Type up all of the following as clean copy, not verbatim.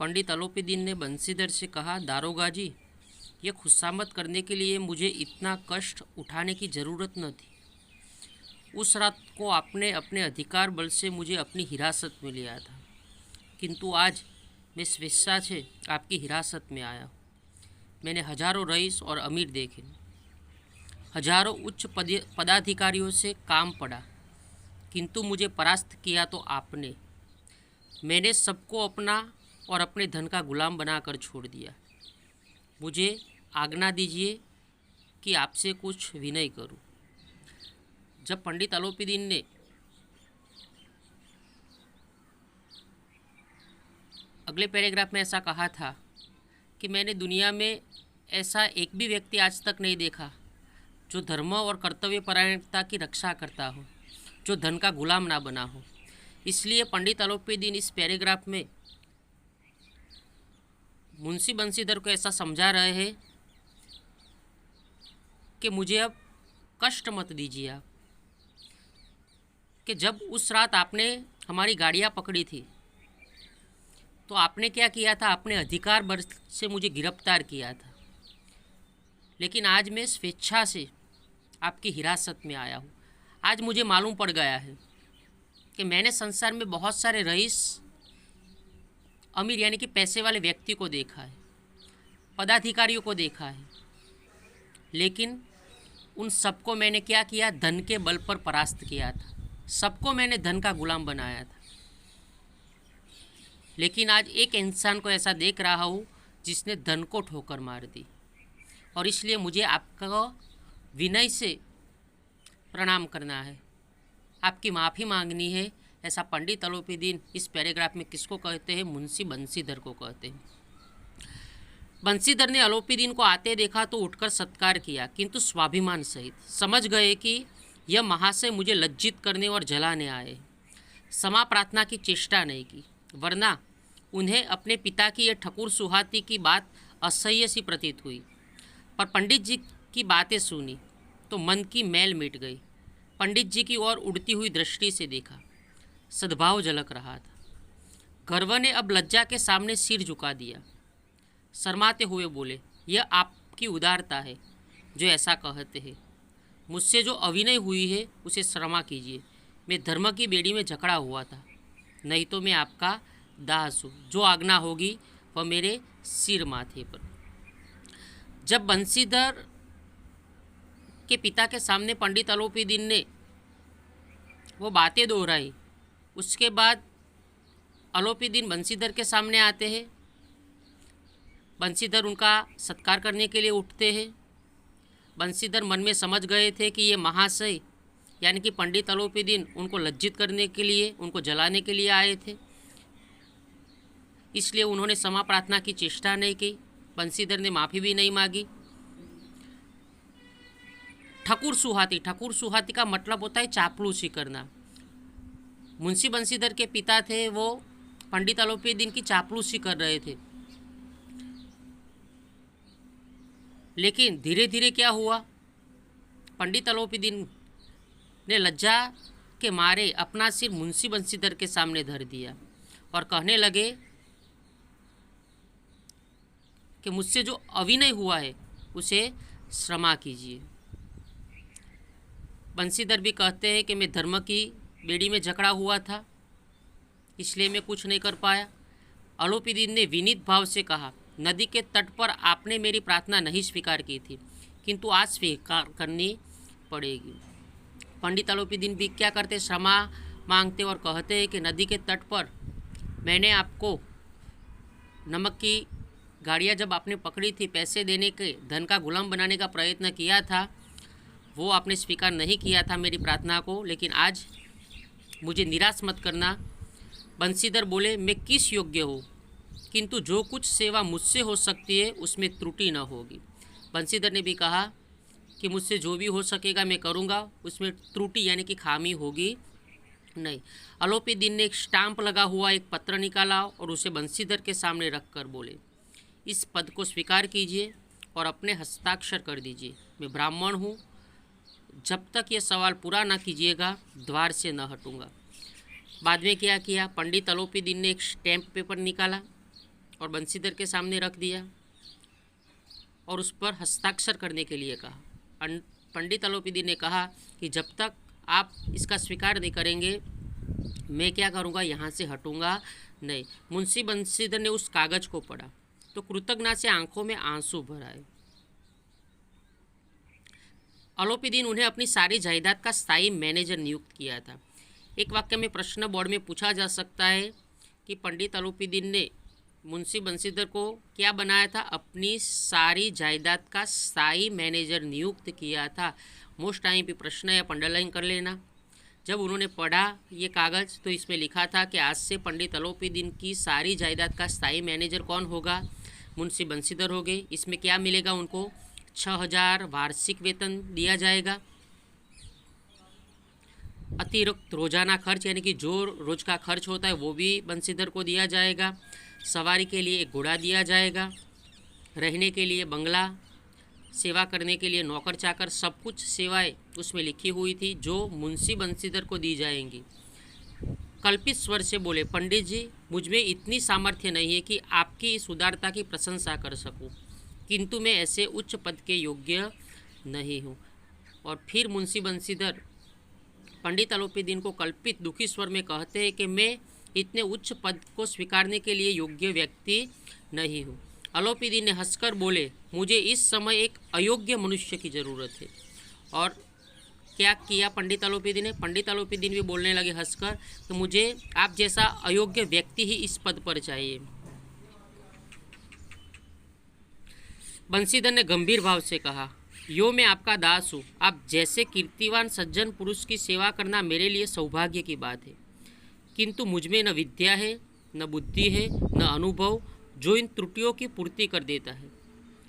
पंडित अलोपीदीन ने बंसीधर से कहा, दारोगा जी, ये खुशामद करने के लिए मुझे इतना कष्ट उठाने की ज़रूरत न थी। उस रात को आपने अपने अधिकार बल से मुझे अपनी हिरासत में लिया था, किंतु आज मैं स्वेच्छा से आपकी हिरासत में आया हूँ। मैंने हजारों रईस और अमीर देखे, हजारों उच्च पदाधिकारियों से काम पड़ा, किंतु मुझे परास्त किया तो आपने। मैंने सबको अपना और अपने धन का गुलाम बनाकर छोड़ दिया। मुझे आज्ञा दीजिए कि आपसे कुछ विनय करूं। जब पंडित अलोपीदीन ने अगले पैराग्राफ में ऐसा कहा था कि मैंने दुनिया में ऐसा एक भी व्यक्ति आज तक नहीं देखा जो धर्म और कर्तव्य परायणता की रक्षा करता हो, जो धन का गुलाम ना बना हो। इसलिए पंडित अलोपीदीन इस पैराग्राफ में मुंशी बंसीधर को ऐसा समझा रहे हैं कि मुझे अब कष्ट मत दीजिए आप, कि जब उस रात आपने हमारी गाड़ियाँ पकड़ी थी तो आपने क्या किया था, अपने अधिकार बल से मुझे गिरफ्तार किया था, लेकिन आज मैं स्वेच्छा से आपकी हिरासत में आया हूँ। आज मुझे मालूम पड़ गया है कि मैंने संसार में बहुत सारे रईस, अमीर यानी कि पैसे वाले व्यक्ति को देखा है, पदाधिकारियों को देखा है, लेकिन उन सबको मैंने क्या किया, धन के बल पर परास्त किया था। सबको मैंने धन का गुलाम बनाया था। लेकिन आज एक इंसान को ऐसा देख रहा हूँ जिसने धन को ठोकर मार दी, और इसलिए मुझे आपका विनय से प्रणाम करना है, आपकी माफ़ी मांगनी है। ऐसा पंडित अलोपीदीन इस पैराग्राफ में किसको कहते हैं, मुंशी बंसीधर को कहते हैं। बंसीधर ने अलोपीदीन को आते देखा तो उठकर सत्कार किया, किंतु स्वाभिमान सहित। समझ गए कि यह महाशय मुझे लज्जित करने और जलाने आए। क्षमा प्रार्थना की चेष्टा नहीं की, वरना उन्हें अपने पिता की यह ठकुर सुहाती की बात असह्य सी प्रतीत हुई। पर पंडित जी की बातें सुनी तो मन की मैल मिट गई। पंडित जी की ओर उड़ती हुई दृष्टि से देखा, सद्भाव झलक रहा था। गर्व ने अब लज्जा के सामने सिर झुका दिया। शर्माते हुए बोले, यह आपकी उदारता है जो ऐसा कहते हैं। मुझसे जो अविनय हुई है उसे क्षमा कीजिए। मैं धर्म की बेड़ी में जकड़ा हुआ था, नहीं तो मैं आपका दास हूँ। जो आज्ञा होगी वह मेरे सिर माथे पर। जब बंसीधर के पिता के सामने पंडित अलोपीदीन ने वो बातें दोहराई, उसके बाद अलोपीदीन बंसीधर के सामने आते हैं। बंसीधर उनका सत्कार करने के लिए उठते हैं। बंसीधर मन में समझ गए थे कि ये महाशय यानी कि पंडित अलोपीदीन उनको लज्जित करने के लिए, उनको जलाने के लिए आए थे, इसलिए उन्होंने क्षमा प्रार्थना की चेष्टा नहीं की। बंसीधर ने माफ़ी भी नहीं मांगी। ठकुर सुहाती, ठकुर सुहाती का मतलब होता है चापलूसी करना। मुंशी बंसीधर के पिता थे, वो पंडित अलोपीदीन की चापलूसी कर रहे थे। लेकिन धीरे धीरे क्या हुआ, पंडित अलोपीदीन ने लज्जा के मारे अपना सिर मुंशी बंसीधर के सामने धर दिया और कहने लगे कि मुझसे जो अविनय हुआ है उसे क्षमा कीजिए। बंसीधर भी कहते हैं कि मैं धर्म की बेड़ी में जकड़ा हुआ था, इसलिए मैं कुछ नहीं कर पाया। अलोपीदीन ने विनीत भाव से कहा, नदी के तट पर आपने मेरी प्रार्थना नहीं स्वीकार की थी, किंतु आज स्वीकार करनी पड़ेगी। पंडित अलोपीदीन भी क्या करते, क्षमा मांगते और कहते हैं कि नदी के तट पर मैंने आपको नमक की गाड़ियाँ जब आपने पकड़ी थी, पैसे देने के, धन का गुलाम बनाने का प्रयत्न किया था, वो आपने स्वीकार नहीं किया था मेरी प्रार्थना को, लेकिन आज मुझे निराश मत करना। बंसीधर बोले, मैं किस योग्य हूँ, किंतु जो कुछ सेवा मुझसे हो सकती है उसमें त्रुटि न होगी। बंसीधर ने भी कहा कि मुझसे जो भी हो सकेगा मैं करूँगा, उसमें त्रुटि यानी कि खामी होगी नहीं। अलोपीदीन ने एक स्टाम्प लगा हुआ एक पत्र निकाला और उसे बंसीधर के सामने रखकर बोले, इस पद को स्वीकार कीजिए और अपने हस्ताक्षर कर दीजिए। मैं ब्राह्मण हूँ, जब तक ये सवाल पूरा ना कीजिएगा द्वार से न हटूँगा। बाद में क्या किया, पंडित अलोपीदीन ने एक स्टैम्प पेपर निकाला और बंसीधर के सामने रख दिया और उस पर हस्ताक्षर करने के लिए कहा। पंडित अलोपीदी ने कहा कि जब तक आप इसका स्वीकार नहीं करेंगे मैं क्या करूँगा, यहाँ से हटूँगा नहीं। मुंशी बंसीधर ने उस कागज़ को पढ़ा तो कृतज्ञता से आंखों में आंसू भर आए। अलोपीदी ने उन्हें अपनी सारी जायदाद का स्थायी मैनेजर नियुक्त किया था। एक वाक्य में प्रश्न बोर्ड में पूछा जा सकता है कि पंडित अलोपीदी ने मुंशी बंसीधर को क्या बनाया था, अपनी सारी जायदाद का स्थायी मैनेजर नियुक्त किया था। मोस्ट टाइम पे प्रश्न या अंडरलाइन कर लेना। जब उन्होंने पढ़ा ये कागज़ तो इसमें लिखा था कि आज से पंडित अलोपीदी की सारी जायदाद का स्थायी मैनेजर कौन होगा, मुंशी बंसीधर हो गए। इसमें क्या मिलेगा, उनको 6000 वार्षिक वेतन दिया जाएगा। अतिरिक्त रोजाना खर्च यानी कि जो रोज का खर्च होता है वो भी बंसीधर को दिया जाएगा। सवारी के लिए एक घोड़ा दिया जाएगा, रहने के लिए बंगला, सेवा करने के लिए नौकर चाकर, सब कुछ सेवाएं उसमें लिखी हुई थी जो मुंशी बंसीधर को दी जाएंगी। कल्पित स्वर से बोले, पंडित जी मुझ में इतनी सामर्थ्य नहीं है कि आपकी इस उदारता की प्रशंसा कर सकूं, किंतु मैं ऐसे उच्च पद के योग्य नहीं हूं। और फिर मुंशी बंसीधर पंडित अलोपीदी को कल्पित दुखी स्वर में कहते हैं कि मैं इतने उच्च पद को स्वीकारने के लिए योग्य व्यक्ति नहीं हूँ। अलोपीदी ने हंसकर बोले, मुझे इस समय एक अयोग्य मनुष्य की ज़रूरत है। और क्या किया पंडित अलोपीदी ने, पंडित अलोपीदी भी बोलने लगे हंसकर, तो मुझे आप जैसा अयोग्य व्यक्ति ही इस पद पर चाहिए। बंसीधर ने गंभीर भाव से कहा, यो मैं आपका दास हूँ। आप जैसे कीर्तिवान सज्जन पुरुष की सेवा करना मेरे लिए सौभाग्य की बात है, किंतु मुझमें न विद्या है, न बुद्धि है, न अनुभव जो इन त्रुटियों की पूर्ति कर देता है।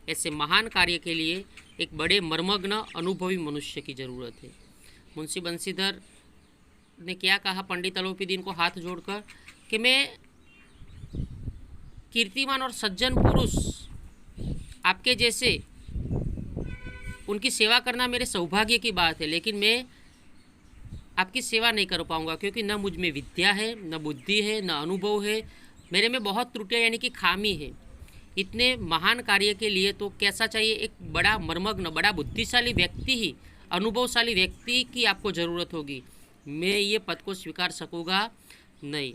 ऐसे महान कार्य के लिए एक बड़े मर्मज्ञ अनुभवी मनुष्य की ज़रूरत है। मुंशी बंसीधर ने क्या कहा पंडित अलोपीदी को हाथ जोड़कर कि मैं कीर्तिमान और सज्जन पुरुष आपके जैसे उनकी सेवा करना मेरे सौभाग्य की बात है, लेकिन मैं आपकी सेवा नहीं कर पाऊंगा क्योंकि न मुझ में विद्या है, न बुद्धि है, न अनुभव है, मेरे में बहुत त्रुटियाँ यानी कि खामी है। इतने महान कार्य के लिए तो कैसा चाहिए, एक बड़ा मर्मज्ञ, बड़ा बुद्धिशाली व्यक्ति ही, अनुभवशाली व्यक्ति की आपको ज़रूरत होगी। मैं ये पद को स्वीकार सकूँगा नहीं।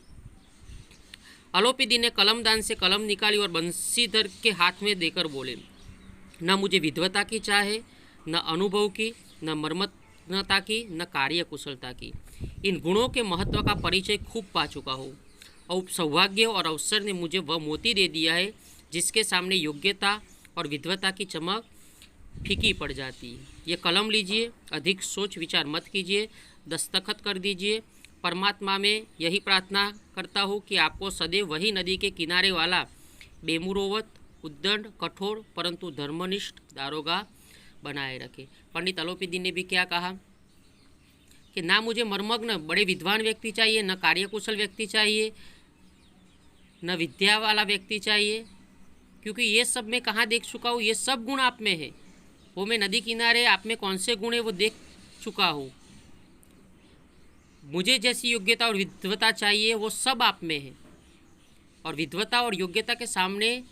अलोपीदी ने कलमदान से कलम निकाली और बंसीधर के हाथ में देकर बोले, न मुझे विद्वता की चाह है, न अनुभव की, न मर्मज्ञता की, न कार्य कुशलता की। इन गुणों के महत्व का परिचय खूब पा चुका हूँ और सौभाग्य और अवसर ने मुझे वह मोती दे दिया है जिसके सामने योग्यता और विद्वता की चमक फीकी पड़ जाती है। ये कलम लीजिए, अधिक सोच विचार मत कीजिए, दस्तखत कर दीजिए। परमात्मा में यही प्रार्थना करता हूँ कि आपको सदैव वही नदी के किनारे वाला बेमुरोवत, उद्दंड, कठोर परंतु धर्मनिष्ठ दारोगा बनाए रखे। पंडित अलोपीदी ने भी क्या कहा कि ना मुझे मर्मज्ञ बड़े विद्वान व्यक्ति चाहिए, न कार्यकुशल व्यक्ति चाहिए, न विद्या वाला व्यक्ति चाहिए, क्योंकि ये सब मैं कहाँ देख चुका हूँ, ये सब गुण आप में है। वो मैं नदी किनारे आप में कौन से गुण है वो देख चुका हूँ। मुझे जैसी योग्यता और विद्वता चाहिए वो सब आप में है, और विद्वता और योग्यता के सामने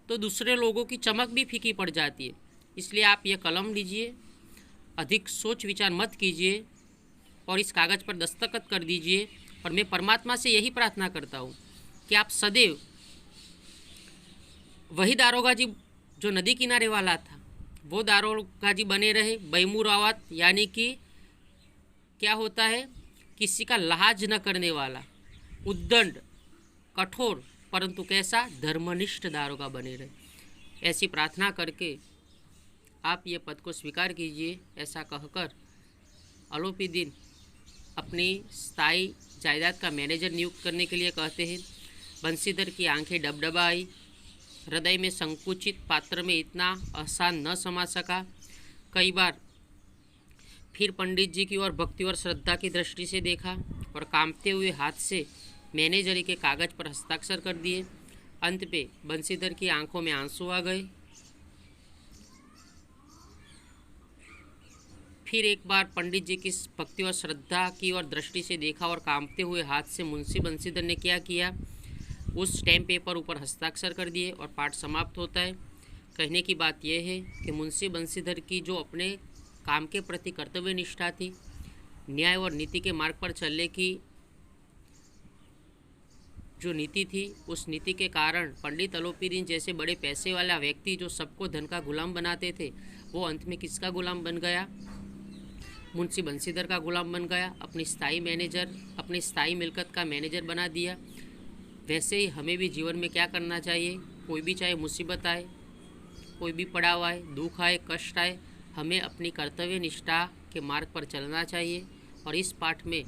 तो दूसरे लोगों की चमक भी फीकी पड़ जाती है। इसलिए आप ये कलम लीजिए, अधिक सोच विचार मत कीजिए और इस कागज़ पर दस्तखत कर दीजिए। और मैं परमात्मा से यही प्रार्थना करता हूँ कि आप सदैव वही दारोगा जी जो नदी किनारे वाला था वो दारोगा जी बने रहे। बैमुरावत यानी कि क्या होता है, किसी का लाज न करने वाला, उद्दंड, कठोर परंतु कैसा, धर्मनिष्ठ दारोगा बने रहे। ऐसी प्रार्थना करके आप ये पद को स्वीकार कीजिए। ऐसा कहकर अलोपीदी अपनी स्थायी जायदाद का मैनेजर नियुक्त करने के लिए कहते हैं। बंसीधर की आंखें डबडबाई, हृदय में संकुचित पात्र में इतना आसान न समा सका। कई बार फिर पंडित जी की ओर भक्ति और श्रद्धा की दृष्टि से देखा और कांपते हुए हाथ से मैनेजरी के कागज़ पर हस्ताक्षर कर दिए। अंत पे बंसीधर की आंखों में आंसू आ गए। फिर एक बार पंडित जी की भक्ति और श्रद्धा की ओर दृष्टि से देखा और कांपते हुए हाथ से मुंशी बंसीधर ने क्या किया, उस स्टैम्प पेपर ऊपर हस्ताक्षर कर दिए और पाठ समाप्त होता है। कहने की बात यह है कि मुंशी बंशीधर की जो अपने काम के प्रति कर्तव्य निष्ठा थी, न्याय और नीति के मार्ग पर चलने की जो नीति थी, उस नीति के कारण पंडित अलोपीदीन जैसे बड़े पैसे वाला व्यक्ति जो सबको धन का गुलाम बनाते थे, वो अंत में किसका गुलाम बन गया? मुंशी बंशीधर का गुलाम बन गया। अपनी स्थायी मिलकत का मैनेजर बना दिया। वैसे ही हमें भी जीवन में क्या करना चाहिए? कोई भी चाहे मुसीबत आए, कोई भी पड़ाव आए, दुख आए, कष्ट आए, हमें अपनी कर्तव्य निष्ठा के मार्ग पर चलना चाहिए। और इस पाठ में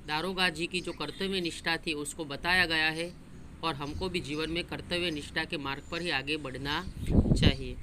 दारोगा जी की जो कर्तव्य निष्ठा थी उसको बताया गया है और हमको भी जीवन में कर्तव्य निष्ठा के मार्ग पर ही आगे बढ़ना चाहिए।